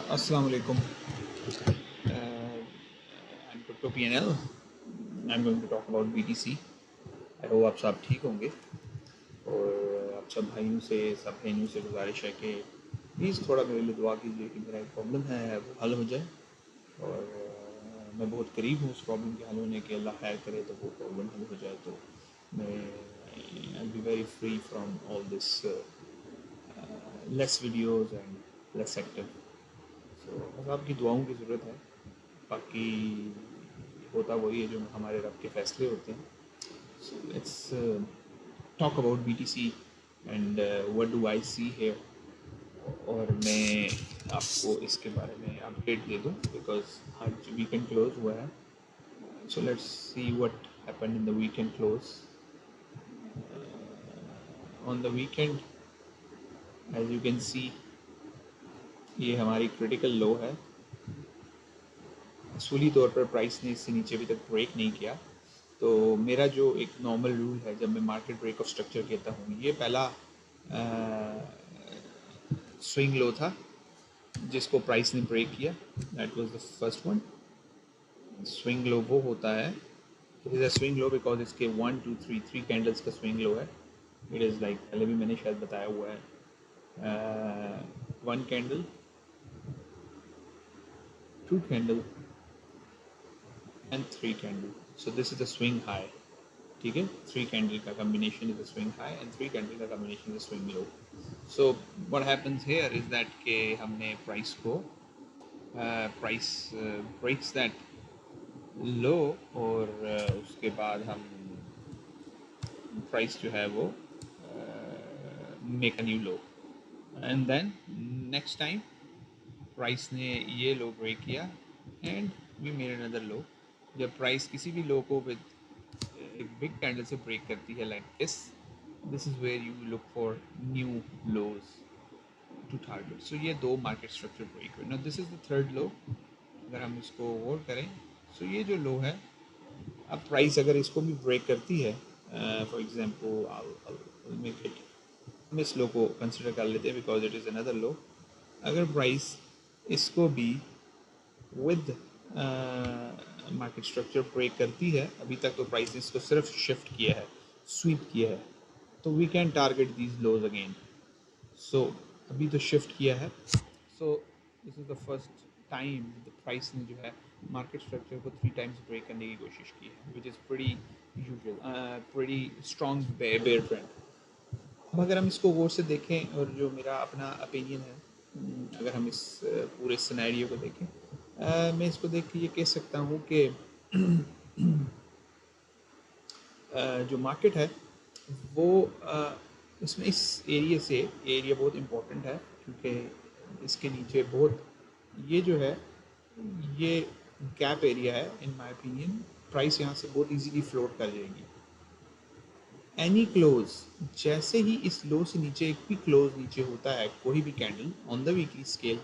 Assalamu alaikum. I'm Crypto PNL. I'm going to talk about BTC. I hope आप सब ठीक होंगे और आप सब भाइयों से सब बहनों से गुजारिश है कि प्लीज़ थोड़ा मेरे लिए दुआ कीजिए कि मेरा एक प्रॉब्लम है वो हल हो जाए और मैं बहुत करीब हूँ उस प्रॉब्लम के हल होने के। अल्लाह खैर करे तो वो प्रॉब्लम हल हो जाए तो मैं I be very free from all this less videos and less active. So बस आपकी दुआओं की ज़रूरत है। बाकी होता वही है जो हमारे रब के फैसले होते हैं। So let's talk about BTC and what do I see here. और मैं आपको इसके बारे में अपडेट दे दूं बिकॉज आज वीकेंड क्लोज हुआ है। So let's see what happened in the weekend close. On the weekend as you can see ये हमारी क्रिटिकल लो है। असूली तौर पर प्राइस ने इससे नीचे अभी तक ब्रेक नहीं किया। तो मेरा जो एक नॉर्मल रूल है जब मैं मार्केट ब्रेक ऑफ स्ट्रक्चर कहता हूँ, ये पहला स्विंग लो था जिसको प्राइस ने ब्रेक किया। That was the first one. Swing low वो होता है, it is a swing low because इसके 1 2 3 कैंडल्स का स्विंग लो है। इट इज़ लाइक पहले भी मैंने शायद बताया हुआ है, 1 candle, 2 candle and 3 candle. So this is the swing high. ठीक है, 3 कैंडल का combination is the swing high and 3 candle का combination is the swing low. So what happens here is that के हमने प्राइस को प्राइस ब्रेक्स दैट लो और उसके बाद हम प्राइस जो है वो make a new low and then next time price ने ये लो ब्रेक किया and we made another low. जब प्राइस किसी भी लो को विद एक बिग कैंडल से ब्रेक करती है like this is where you look for new lows to target. So ये दो मार्केट स्ट्रक्चर ब्रेक हुए। Now this is the third low. अगर हम इसको गौर करें, सो ये जो लो है, अब प्राइस अगर इसको भी ब्रेक करती है, फॉर एग्जांपल मेक इट, हम इस लो को कंसिडर कर लेते हैं बिकॉज इट इज़ अनदर लो। अगर प्राइस इसको भी विद मार्केट स्ट्रक्चर ब्रेक करती है, अभी तक तो प्राइस ने इसको सिर्फ शिफ्ट किया है, स्वीप किया है, तो we can target these lows again. So अभी तो शिफ्ट किया है। So this is the first time the price ने जो है मार्केट स्ट्रक्चर को 3 टाइम्स ब्रेक करने की कोशिश की है, which is pretty usual, pretty strong bear trend. अब अगर हम इसको गौर से देखें और जो मेरा अपना ओपिनियन है, अगर हम इस पूरे सिनेरियो को देखें, मैं इसको देख के ये कह सकता हूँ कि जो मार्केट है वो इसमें इस एरिया से, एरिया बहुत इम्पोर्टेंट है क्योंकि इसके नीचे बहुत ये जो है ये गैप एरिया है। इन माय ओपिनियन प्राइस यहाँ से बहुत इजीली फ्लोट कर जाएगी। एनी क्लोज, जैसे ही इस लो से नीचे एक भी क्लोज नीचे होता है कोई भी candle on the weekly scale,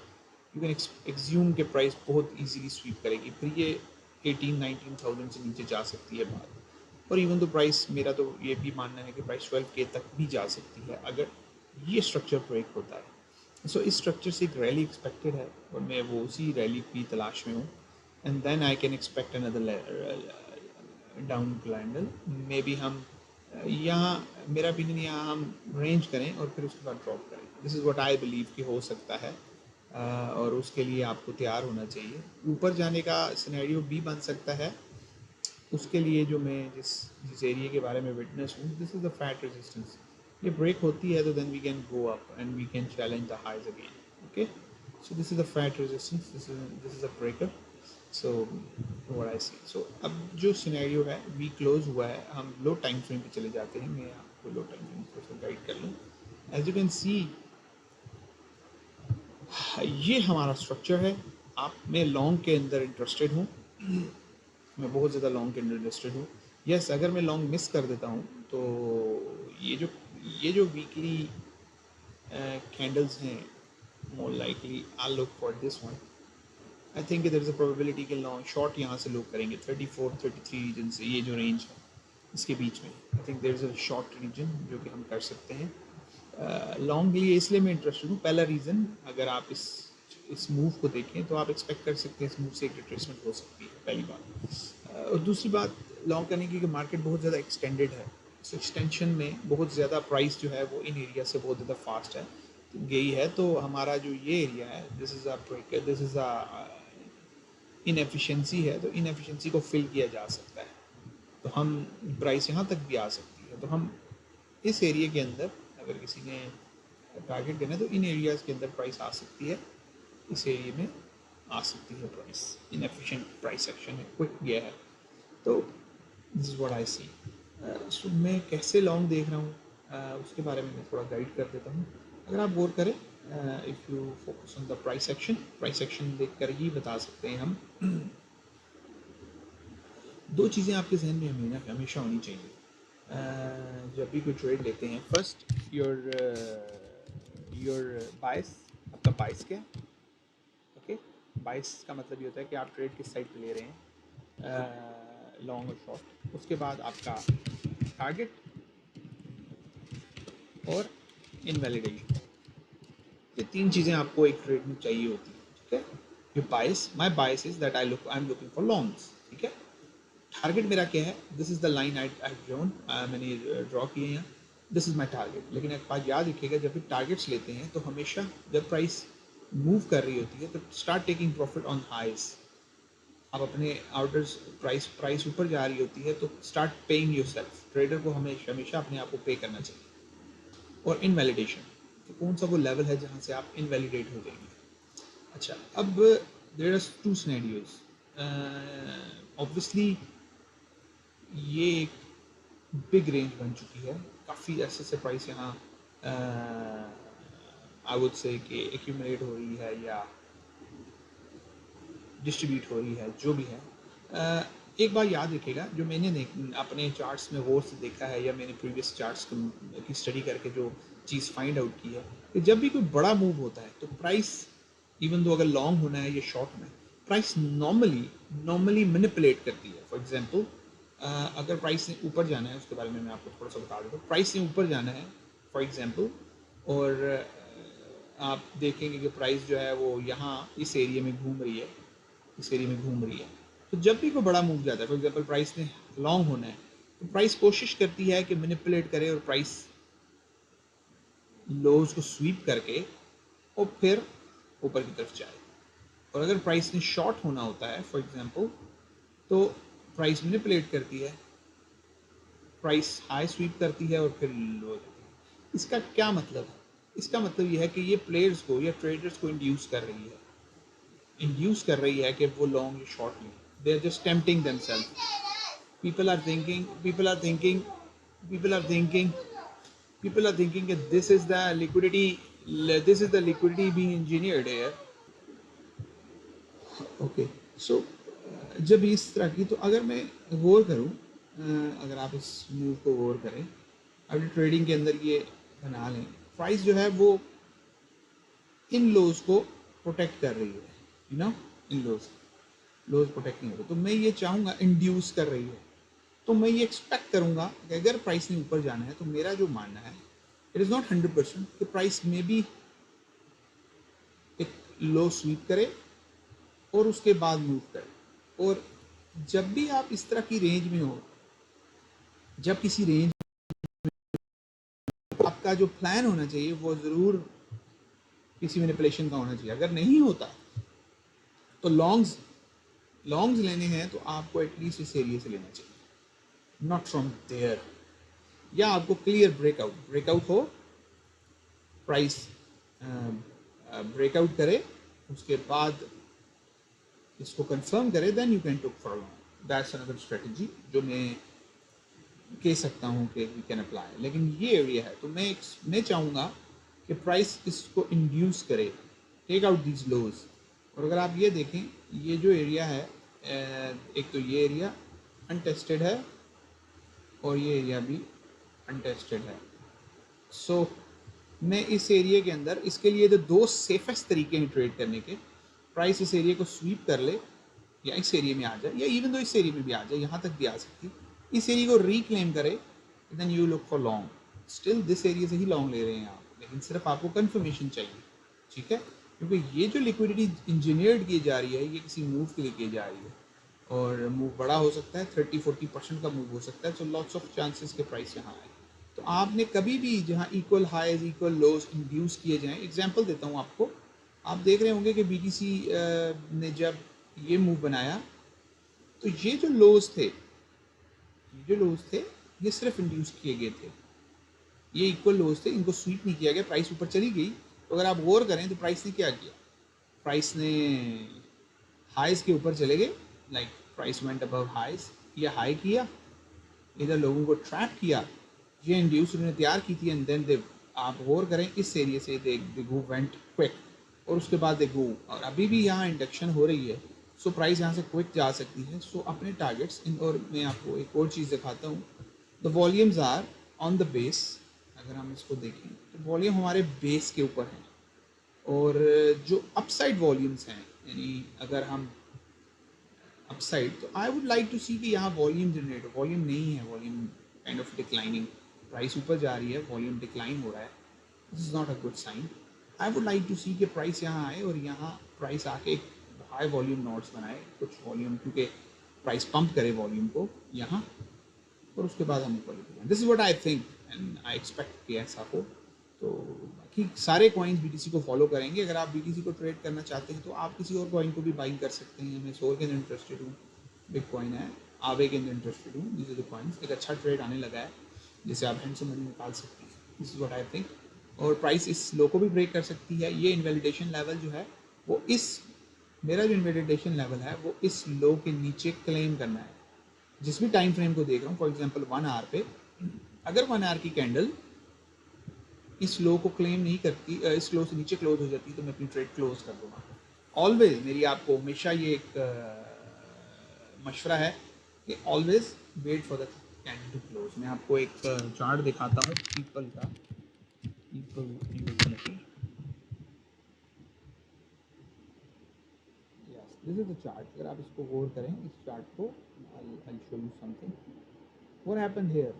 you can assume के प्राइस बहुत इजीली स्वीप करेगी। फिर ये 18-19,000 से नीचे जा सकती है बात। और इवन तो प्राइस, मेरा तो ये भी मानना है कि प्राइस 12K तक भी जा सकती है अगर ये स्ट्रक्चर ब्रेक होता है। सो इस स्ट्रक्चर से एक रैली एक्सपेक्टेड है और मैं वो उसी रैली की तलाश में हूँ। And then I can expect another down candle. Maybe हम यहाँ, मेरा ओपिनियन, यहाँ हम रेंज करें और फिर उसके बाद ड्रॉप करें। This is what I believe कि हो सकता है। और उसके लिए आपको तैयार होना चाहिए। ऊपर जाने का सिनेरियो भी बन सकता है। उसके लिए जो मैं जिस जिस एरिया के बारे में विटनेस हूँ, this is the fat resistance. ये ब्रेक होती है तो then we can go up and we can challenge the highs again. Okay, so this is the fat resistance, this is a breaker. So what I see. So अब जो scenario है, we close हुआ है, हम लो time frame पे चले जाते हैं। मैं आपको लो टाइम फ्रेम थोड़ा सा गाइड कर लूँ। एज यू कैन सी ये हमारा स्ट्रक्चर है। आप, मैं लॉन्ग के अंदर इंटरेस्टेड हूँ, मैं बहुत ज़्यादा लॉन्ग के अंदर इंटरेस्टेड हूँ। यस, अगर मैं लॉन्ग मिस कर देता हूँ तो ये जो वीकली कैंडल्स हैं, more likely I look for this one. I think there is a probability कि लॉन्ग शॉर्ट यहाँ से लुक करेंगे 34-33 रीजन से, ये जो रेंज है इसके बीच में। I think there is a short reason जो कि हम कर सकते हैं। लॉन्ग के लिए इसलिए मैं इंटरेस्टेड हूँ। पहला रीज़न, अगर आप इस इस मूव को देखें तो आप एक्सपेक्ट कर सकते हैं इस मूव से एक रिट्रेसमेंट हो सकती है, पहली बात। और दूसरी बात लॉन्ग करने की कि मार्केट बहुत ज़्यादा एक्सटेंडेड है, इस एक्सटेंशन में बहुत ज़्यादा प्राइस जो है वो इन एरिया से बहुत ज़्यादा फास्ट है गई है। तो हमारा जो ये एरिया है दिस इज़ अ इनएफिशिएंसी है, तो इनएफिशिएंसी को फिल किया जा सकता है, तो हम प्राइस यहाँ तक भी आ सकती है। तो हम इस एरिया के अंदर अगर किसी ने टारगेट करना है तो इन एरियाज़ के अंदर प्राइस आ सकती है, इस एरिया में आ सकती है प्राइस। इनएफिशिएंट प्राइस एक्शन है, क्विक गया है, तो this is what I see. सो मैं कैसे लॉन्ग देख रहा हूँ उसके बारे में मैं थोड़ा गाइड कर देता हूँ। अगर आप गौर करें, if you focus on the price action देख कर ही बता सकते हैं हम। दो चीज़ें आपके जहन में हमेशा होनी चाहिए जब भी कोई ट्रेड लेते हैं। फर्स्ट योर बायस, आपका बायस क्या है, ओके। बायस का मतलब ये होता है कि आप ट्रेड किस साइड पे ले रहे हैं, लॉन्ग और शॉर्ट। उसके बाद आपका टारगेट और इनवैलिडेशन, ये तीन चीज़ें आपको एक ट्रेड में चाहिए होती हैं, ठीक है। Your bias, my bias is that I am looking for longs, ठीक है। टारगेट मेरा क्या है, this is the line I drawn, मैंने ड्रॉ किए हैं, दिस इज़ माई टारगेट। लेकिन एक बात याद रखिएगा, जब भी टारगेट्स लेते हैं तो हमेशा जब प्राइस मूव कर रही होती है तो start taking profit on highs. आप अपने आउटर्स प्राइस ऊपर जा रही होती है तो start paying your self. Trader को हमेशा हमेशा अपने आप को पे करना चाहिए। और इनवैलिडेशन, तो कौन सा वो लेवल है जहाँ से आप इनवैलिडेट हो जाएंगे। अच्छा, अब there are two scenarios. Obviously ये एक बिग रेंज बन चुकी है, काफ़ी ऐसे प्राइस यहाँ आई वुड से कि एक्यूमुलेट हो रही है या डिस्ट्रीब्यूट हो रही है, जो भी है। एक बार याद रखिएगा, जो मैंने अपने चार्ट्स में गौर से देखा है या मैंने प्रीवियस चार्ट्स की स्टडी करके जो चीज़ फाइंड आउट की है कि जब भी कोई बड़ा मूव होता है तो प्राइस, इवन दो अगर लॉन्ग होना है या शॉर्ट होना है, प्राइस नॉर्मली मैनिपुलेट करती है। फॉर एग्जांपल, अगर प्राइस ने ऊपर जाना है, उसके बारे में मैं आपको थोड़ा सा बता देता हूँ। प्राइस ने ऊपर जाना है फॉर एग्जांपल, और आप देखेंगे कि प्राइस जो है वो यहाँ इस एरिया में घूम रही है, इस एरिया में घूम रही है। तो जब भी कोई बड़ा मूव जाता है, फॉर एग्जांपल प्राइस ने लॉन्ग होना है, तो प्राइस कोशिश करती है कि मैनिपुलेट करे और प्राइस लोज को स्वीप करके और फिर ऊपर की तरफ जाए। और अगर प्राइस ने शॉर्ट होना होता है फॉर एग्जांपल, तो प्राइस मैनिपुलेट करती है, प्राइस हाई स्वीप करती है और फिर लो जाती है। इसका क्या मतलब है? इसका मतलब यह है कि ये प्लेयर्स को या ट्रेडर्स को इंड्यूस कर रही है कि वो लॉन्ग या शॉर्ट लें। They are just tempting themselves. people are thinking people are thinking people are thinking people are thinking that this is the liquidity being engineered here, okay. So जब इस तरह की, तो अगर मैं गौर करूं, अगर आप इस मूव को गौर करें, अभी ट्रेडिंग के अंदर ये बना लें, प्राइस जो है वो इन लोज को प्रोटेक्ट कर रही है, यू नो, इन लोज प्रोटेक्ट नहीं हो रहे, तो मैं ये चाहूँगा, इंड्यूस कर रही है, तो मैं ये एक्सपेक्ट करूँगा कि अगर प्राइस ने ऊपर जाना है तो मेरा जो मानना है, इट इज़ नॉट 100% कि प्राइस में भी एक लो स्वीप करे और उसके बाद मूव करे। और जब भी आप इस तरह की रेंज में हो, जब किसी रेंज आपका जो प्लान होना चाहिए वो ज़रूर किसी मैनिपुलेशन का होना चाहिए। अगर नहीं होता तो लॉन्ग्स लेने हैं तो आपको एटलीस्ट इस एरिया से लेना चाहिए, नॉट फ्रॉम देयर। या आपको क्लियर ब्रेकआउट हो, प्राइस ब्रेकआउट करे, उसके बाद इसको कंफर्म करे, then you can took for long. That's another strategy जो मैं कह सकता हूँ कि वी कैन अप्लाई। लेकिन ये एरिया है तो मैं चाहूँगा कि प्राइस इसको इंड्यूस करे, टेक आउट दीज लोज। और अगर आप ये देखें, ये जो एरिया है, एक तो ये एरिया अनटेस्टेड है और ये एरिया भी अनटेस्टेड है। सो मैं इस एरिया के अंदर, इसके लिए तो दो सेफेस्ट तरीके हैं ट्रेड करने के। प्राइस इस एरिया को स्वीप कर ले या इस एरिया में आ जाए, या इवन दो इस एरिया में भी आ जाए, यहाँ तक भी आ सकती, इस एरिया को रिक्लेम करे, then you look for long. Still this area से ही लॉन्ग ले रहे हैं आप, लेकिन सिर्फ आपको कंफर्मेशन चाहिए, ठीक है। क्योंकि ये जो लिक्विडिटी इंजीनियर्ड की जा रही है ये किसी मूव के लिए की जा रही है, और मूव बड़ा हो सकता है, 30-40% का मूव हो सकता है, तो लॉट्स ऑफ चांसेस के प्राइस यहाँ आए। तो आपने कभी भी जहाँ इक्वल हाईज इक्वल लोज इंड्यूस किए जाएं, एग्जांपल देता हूँ आपको, आप देख रहे होंगे कि बीटीसी ने जब ये मूव बनाया तो ये जो लोज थे ये सिर्फ इंड्यूस किए गए थे, ये इक्वल लोज थे, इनको स्वीप नहीं किया गया, प्राइस ऊपर चली गई। तो अगर आप गौर करें तो प्राइस ने क्या किया, प्राइस ने हाइज के ऊपर चले गए, like price went above highs, ये हाई किया, इधर लोगों को ट्रैप किया, ये इंड्यूस उन्होंने तैयार की थी, एंड देन दे, आप गौर करें इस एरिया से दे गो वेंट क्विक, और उसके बाद दे गो, और अभी भी यहाँ इंडक्शन हो रही है, सो प्राइस यहाँ से क्विक जा सकती है। सो अपने टारगेट्स इन, और मैं आपको एक और चीज़ दिखाता हूँ, the volumes are on the base. अगर हम इसको देखें तो वॉल्यूम हमारे बेस के ऊपर है, और जो अपसाइड वॉल्यूम्स हैं, यानी अगर हम अपसाइड, तो I would like to see कि यहाँ वॉल्यूम जनरेट हो, वॉल्यूम नहीं है, volume kind of declining, price ऊपर जा रही है, वॉल्यूम डिक्लाइन हो रहा है, this is not a good sign. I would like to see कि प्राइस यहाँ आए और यहाँ प्राइस आके एक हाई वॉल्यूम नोट्स बनाए, कुछ वॉल्यूम, क्योंकि प्राइस पंप करे वॉल्यूम को यहाँ, और उसके बाद हम ऊपर लेके जाएं। This is what I think and I expect कि ऐसा हो। तो बाकी सारे कॉइन्स बीटीसी को फॉलो करेंगे। अगर आप बीटीसी को ट्रेड करना चाहते हैं तो आप किसी और कॉइन को भी बाइंग कर सकते हैं। मैं सोर के अंदर इंटरेस्टेड हूँ, बिग कॉइन है, आवे के अंदर इंटरेस्टेड हूँ। दिस इज द कॉइन्स, एक अच्छा ट्रेड आने लगा है जिससे आप हैंड से मनी निकाल सकते हैं। This is what I think. और प्राइस इस लो को भी ब्रेक कर सकती है। ये इनवैलिडेशन लेवल जो है वो इस, मेरा जो इनवैलिडेशन लेवल है वो इस लो के नीचे क्लेम करना है। जिस भी टाइम फ्रेम को देख रहा हूँ, फॉर एग्जांपल 1 आवर पे, अगर 1 आवर की कैंडल इस लो को क्लेम नहीं करती, इस लो से नीचे क्लोज हो जाती, तो मैं अपनी ट्रेड क्लोज कर दूंगा। ऑलवेज मेरी आपको हमेशा ये एक मशवरा है कि always wait for the candle to close. मैं आपको एक चार्ट दिखाता हूँ पीपल का, people utility, yes this is the chart. अगर आप इसको गौर करें इस चार्ट को, I show you something what happened here.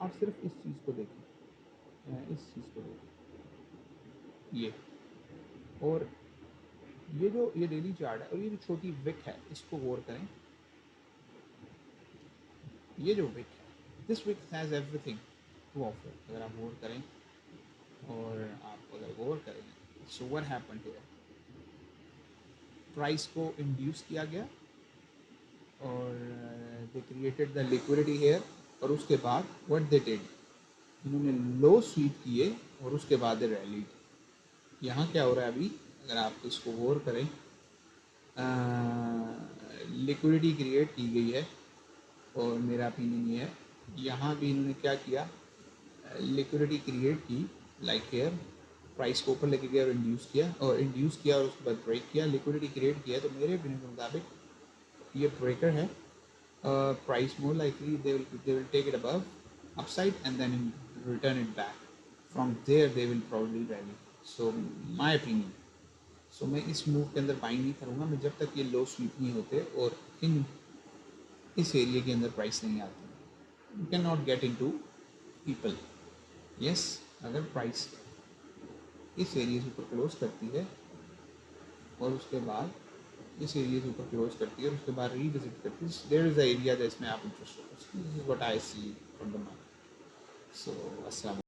आप सिर्फ इस चीज़ को देखें, इस चीज़ को देखें, ये, और ये जो ये डेली चार्ट है और ये जो छोटी विक है इसको गौर करें। ये जो विक है, this wick has everything to offer. अगर आप गौर करें, और आप अगर गौर करें, so what happened here, price को इंड्यूस किया गया और they created the liquidity here, और उसके बाद व्हाट दे डिड, इन्होंने लो स्वीप किए और उसके बाद दे रैलीड। यहाँ क्या हो रहा है अभी, अगर आप इसको गौर करें, लिक्विडिटी क्रिएट की गई है, और मेरा ओपिनियन ये है यहाँ भी इन्होंने क्या किया, लिक्विडिटी क्रिएट की, लाइक हेयर प्राइस को ऊपर लेके गया और इंड्यूस किया और उसके बाद ब्रेक किया, लिक्विडिटी क्रिएट किया। तो मेरे ओपिनियन के मुताबिक ये ब्रेकर है। Price more likely they will take it above upside and then return it back, from there they will probably rally. So my opinion, so मैं इस मूव के अंदर बाइंग नहीं करूँगा मैं जब तक ये लो स्वीप नहीं होते और इस एरिया के अंदर प्राइस नहीं आती। You can not get into people, yes, अगर प्राइस इस एरिया से ऊपर क्लोज करती है और उसके बाद इस एरिया से ऊपर क्लोज करती है और उसके बाद रीविजिट करती है, देयर इज द एरिया जिसमें आप इंटरेस्ट हो, this is what I see from the market. So अस्सलाम।